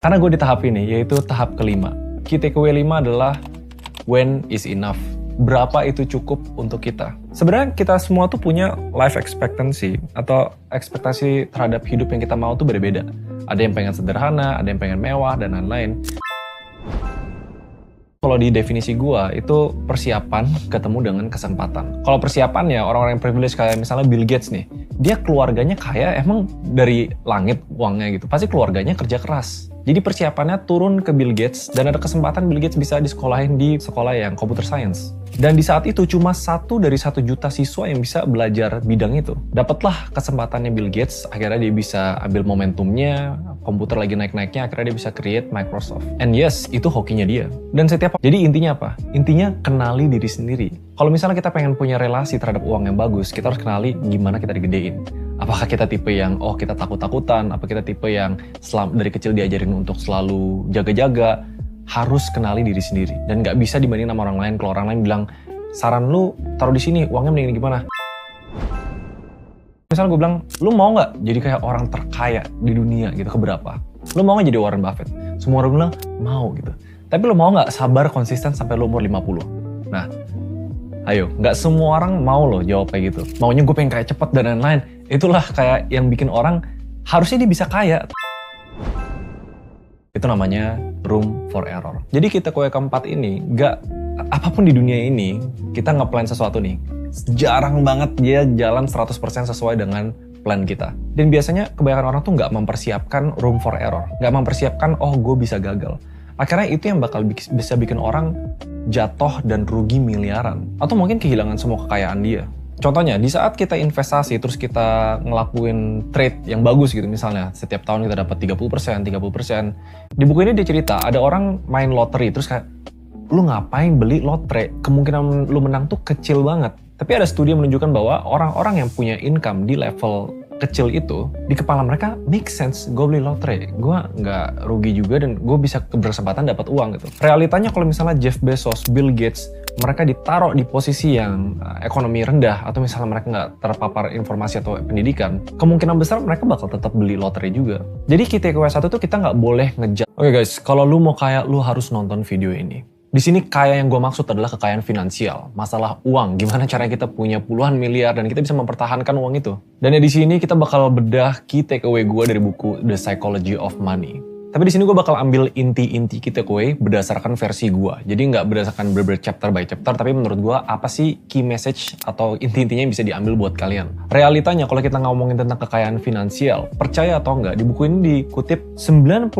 Karena gue di tahap ini, yaitu tahap kelima. Key takeaway 5 adalah when is enough. Berapa itu cukup untuk kita? Sebenarnya kita semua tuh punya life expectancy atau ekspektasi terhadap hidup yang kita mau tuh beda-beda. Ada yang pengen sederhana, ada yang pengen mewah, dan lain-lain. Kalau di definisi gua itu persiapan ketemu dengan kesempatan. Kalau persiapannya orang-orang yang privilege kayak misalnya Bill Gates nih, dia keluarganya kaya emang dari langit uangnya gitu. Pasti keluarganya kerja keras. Jadi persiapannya turun ke Bill Gates dan ada kesempatan Bill Gates bisa disekolahin di sekolah yang computer science. Dan di saat itu cuma 1 dari 1 juta siswa yang bisa belajar bidang itu. Dapatlah kesempatannya Bill Gates, akhirnya dia bisa ambil momentumnya, komputer lagi naik-naiknya, akhirnya dia bisa create Microsoft. And yes, itu hokinya dia. Dan jadi intinya apa? Intinya kenali diri sendiri. Kalau misalnya kita pengen punya relasi terhadap uang yang bagus, kita harus kenali gimana kita digedein. Apakah kita tipe yang, kita takut-takutan, apa kita tipe yang dari kecil diajarin untuk selalu jaga-jaga. Harus kenali diri sendiri. Dan nggak bisa dibanding sama orang lain. Kalau orang lain bilang, saran lu taruh di sini, uangnya mending gimana? Misal gue bilang, lu mau nggak jadi kayak orang terkaya di dunia gitu, keberapa? Lu mau nggak jadi Warren Buffett? Semua orang bilang, mau gitu. Tapi lu mau nggak sabar konsisten sampai lu umur 50? Nah, ayo, nggak semua orang mau loh jawab kayak gitu. Maunya gue pengen kayak cepet dan lain-lain. Itulah kayak yang bikin orang, harusnya dia bisa kaya. Itu namanya room for error. Jadi kita keempat ini, apapun di dunia ini, kita nge-plan sesuatu nih. Jarang banget dia jalan 100% sesuai dengan plan kita. Dan biasanya kebanyakan orang tuh nggak mempersiapkan room for error. Nggak mempersiapkan, gue bisa gagal. Akhirnya itu yang bakal bisa bikin orang jatuh dan rugi miliaran. Atau mungkin kehilangan semua kekayaan dia. Contohnya, di saat kita investasi, terus kita ngelakuin trade yang bagus gitu misalnya, setiap tahun kita dapat 30%. Di buku ini dia cerita, ada orang main lottery, terus kayak, lu ngapain beli lotre? Kemungkinan lu menang tuh kecil banget. Tapi ada studi yang menunjukkan bahwa orang-orang yang punya income di level kecil itu, di kepala mereka, make sense, gue beli lotre. Gue nggak rugi juga dan gue bisa berkesempatan dapat uang gitu. Realitanya kalau misalnya Jeff Bezos, Bill Gates, mereka ditaruh di posisi yang ekonomi rendah atau misalnya mereka nggak terpapar informasi atau pendidikan, kemungkinan besar mereka bakal tetap beli lotre juga. Jadi kita KW1 tuh kita nggak boleh ngejat. Oke guys, kalau lu mau kaya, lu harus nonton video ini. Di sini kaya yang gue maksud adalah kekayaan finansial, masalah uang, gimana caranya kita punya puluhan miliar dan kita bisa mempertahankan uang itu. Dan di sini kita bakal bedah key takeaway gue dari buku The Psychology of Money. Tapi di sini gue bakal ambil inti-inti key takeaway berdasarkan versi gue. Jadi nggak berdasarkan chapter by chapter, tapi menurut gue apa sih key message atau inti-intinya yang bisa diambil buat kalian. Realitanya kalau kita ngomongin tentang kekayaan finansial, percaya atau enggak, di buku ini dikutip 99%